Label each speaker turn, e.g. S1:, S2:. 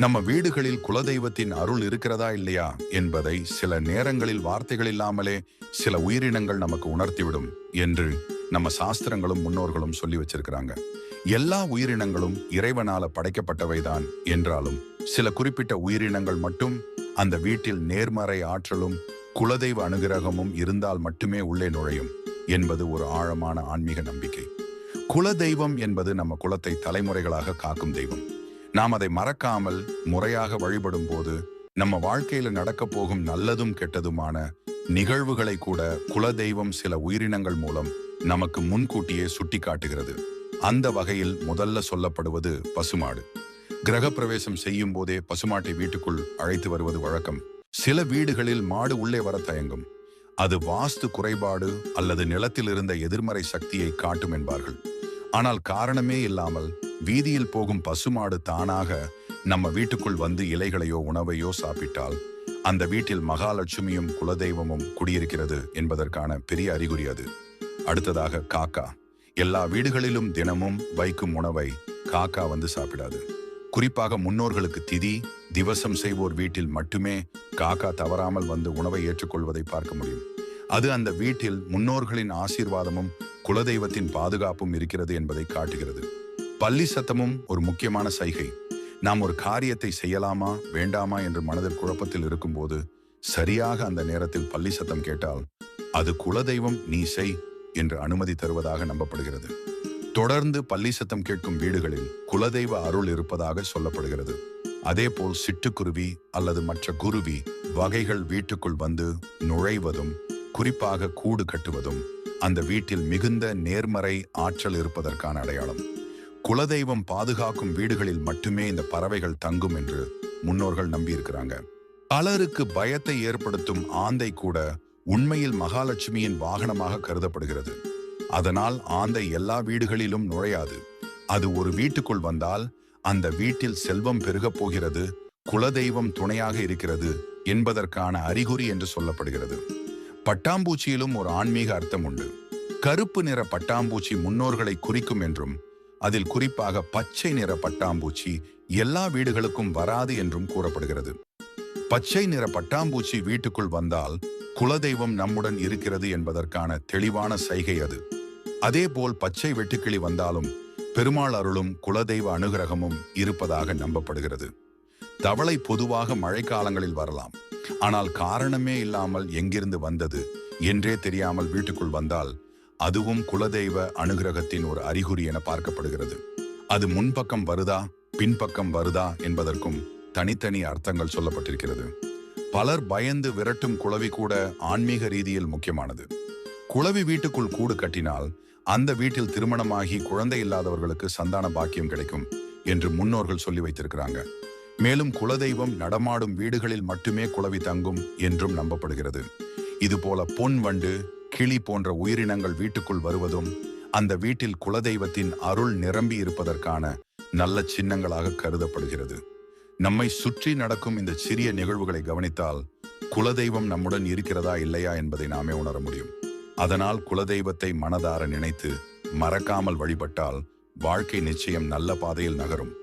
S1: நம்ம வீடுகளில் குலதெய்வத்தின் அருள் இருக்கிறதா இல்லையா என்பதை சில நேரங்களில் வார்த்தைகள் இல்லாமலே சில உயிரினங்கள் நமக்கு உணர்த்திவிடும் என்று நம்ம சாஸ்திரங்களும் முன்னோர்களும் சொல்லி வச்சிருக்கிறாங்க. எல்லா உயிரினங்களும் இறைவனால படைக்கப்பட்டவைதான் என்றாலும் சில குறிப்பிட்ட உயிரினங்கள் மட்டும் அந்த வீட்டில் நேர்மறை ஆற்றலும் குலதெய்வ அனுகிரகமும் இருந்தால் மட்டுமே உள்ளே நுழையும் என்பது ஒரு ஆழமான ஆன்மீக நம்பிக்கை. குலதெய்வம் என்பது நம்ம குலத்தை தலைமுறைகளாக காக்கும் தெய்வம். நாம் அதை மறக்காமல் முறையாக வழிபடும் போது நம்ம வாழ்க்கையில நடக்கப் போகும் நல்லதும் கெட்டதுமான நிகழ்வுகளை கூட குலதெய்வம் சில உயிரினங்கள் மூலம் நமக்கு முன்கூட்டியே சுட்டி காட்டுகிறது. அந்த வகையில் முதல்ல சொல்லப்படுவது பசுமாடு. கிரகப்பிரவேசம் செய்யும் போதே பசுமாட்டை வீட்டுக்குள் அழைத்து வருவது வழக்கம். சில வீடுகளில் மாடு உள்ளே வர தயங்கும். அது வாஸ்து குறைபாடு அல்லது நிலத்தில் இருந்த எதிர்மறை சக்தியை காட்டும் என்பார்கள். ஆனால் காரணமே இல்லாமல் வீதியில் போகும் பசுமாடு தானாக நம்ம வீட்டுக்குள் வந்து இலைகளையோ உணவையோ சாப்பிட்டால் அந்த வீட்டில் மகாலட்சுமியும் குலதெய்வமும் குடியிருக்கிறது என்பதற்கான பெரிய அறிகுறி அது. அடுத்ததாக காக்கா. எல்லா வீடுகளிலும் தினமும் வைக்கும் உணவை காக்கா வந்து சாப்பிடாது. குறிப்பாக முன்னோர்களுக்கு திதி திவசம் செய்வோர் வீட்டில் மட்டுமே காக்கா தவறாமல் வந்து உணவை ஏற்றுக்கொள்வதை பார்க்க முடியும். அது அந்த வீட்டில் முன்னோர்களின் ஆசீர்வாதமும் குலதெய்வத்தின் பாதுகாப்பும் இருக்கிறது என்பதை காட்டுகிறது. பல்லி சத்தமும் ஒரு முக்கியமான சைகை. நாம் ஒரு காரியத்தை செய்யலாமா வேண்டாமா என்று மனதில் குழப்பத்தில் இருக்கும்போது சரியாக அந்த நேரத்தில் பல்லி சத்தம் கேட்டால் அது குலதெய்வம் நீ செய் என்று அனுமதி தருவதாக நம்பப்படுகிறது. தொடர்ந்து பல்லி சத்தம் கேட்கும் வீடுகளில் குலதெய்வ அருள் இருப்பதாக சொல்லப்படுகிறது. அதேபோல் சிட்டுக்குருவி அல்லது மற்ற குருவி வகைகள் வீட்டுக்குள் வந்து நுழைவதும் குறிப்பாக கூடு கட்டுவதும் அந்த வீட்டில் மிகுந்த நேர்மறை ஆற்றல் இருப்பதற்கான அடையாளம். குலதெய்வம் பாதுகாக்கும் வீடுகளில் மட்டுமே இந்த பறவைகள் தங்கும் என்று முன்னோர்கள் நம்பியிருக்கிறாங்க. பலருக்கு பயத்தை ஏற்படுத்தும் ஆந்தை கூட உண்மையில் மகாலட்சுமியின் வாகனமாக கருதப்படுகிறது. அதனால் ஆந்தை எல்லா வீடுகளிலும் நுழையாது. அது ஒரு வீட்டுக்குள் வந்தால் அந்த வீட்டில் செல்வம் பெருகப் போகிறது, குலதெய்வம் துணையாக இருக்கிறது என்பதற்கான அறிகுறி என்று சொல்லப்படுகிறது. பட்டாம்பூச்சியிலும் ஒரு ஆன்மீக அர்த்தம் உண்டு. கருப்பு நிற பட்டாம்பூச்சி முன்னோர்களை குறிக்கும் என்றும் அதில் குறிப்பாக பச்சை நிற பட்டாம்பூச்சி எல்லா வீடுகளுக்கும் வராது என்றும் கூறப்படுகிறது. பச்சை நிற பட்டாம்பூச்சி வீட்டுக்குள் வந்தால் குலதெய்வம் நம்முடன் இருக்கிறது என்பதற்கான தெளிவான சைகை அது. அதேபோல் பச்சை வெட்டுக்கிளி வந்தாலும் பெருமாள் அருளும் குலதெய்வ அனுகிரகமும் இருப்பதாக நம்பப்படுகிறது. தவளை பொதுவாக மழைக்காலங்களில் வரலாம். ஆனால் காரணமே இல்லாமல் எங்கிருந்து வந்தது என்றே தெரியாமல் வீட்டுக்குள் வந்தால் அதுவும் குலதெய்வ அனுகிரகத்தின் ஒரு அறிகுறி என பார்க்கப்படுகிறது. அது முன்பக்கம் வருதா பின்பக்கம் வருதா என்பதற்கும் தனித்தனி அர்த்தங்கள் சொல்லப்பட்டிருக்கிறது. பலர் பயந்து விரட்டும் குளவி கூட ஆன்மீக ரீதியில் முக்கியமானது. குளவி வீட்டுக்குள் கூடு கட்டினால் அந்த வீட்டில் திருமணமாகி குழந்தை இல்லாதவர்களுக்கு சந்தான பாக்கியம் கிடைக்கும் என்று முன்னோர்கள் சொல்லி வைத்திருக்கிறாங்க. மேலும் குலதெய்வம் நடமாடும் வீடுகளில் மட்டுமே குளவி தங்கும் என்றும் நம்பப்படுகிறது. இதுபோல பொன் வண்டு கிளி போன்ற உயிரினங்கள் வீட்டுக்குள் வருவதும் அந்த வீட்டில் குலதெய்வத்தின் அருள் நிரம்பி இருப்பதற்கான நல்ல சின்னங்களாக கருதப்படுகிறது. நம்மை சுற்றி நடக்கும் இந்த சிறிய நிகழ்வுகளை கவனித்தால் குலதெய்வம் நம்முடன் இருக்கிறதா இல்லையா என்பதை நாமே உணர முடியும். அதனால் குலதெய்வத்தை மனதார நினைத்து மறக்காமல் வழிபட்டால் வாழ்க்கை நிச்சயம் நல்ல பாதையில் நகரும்.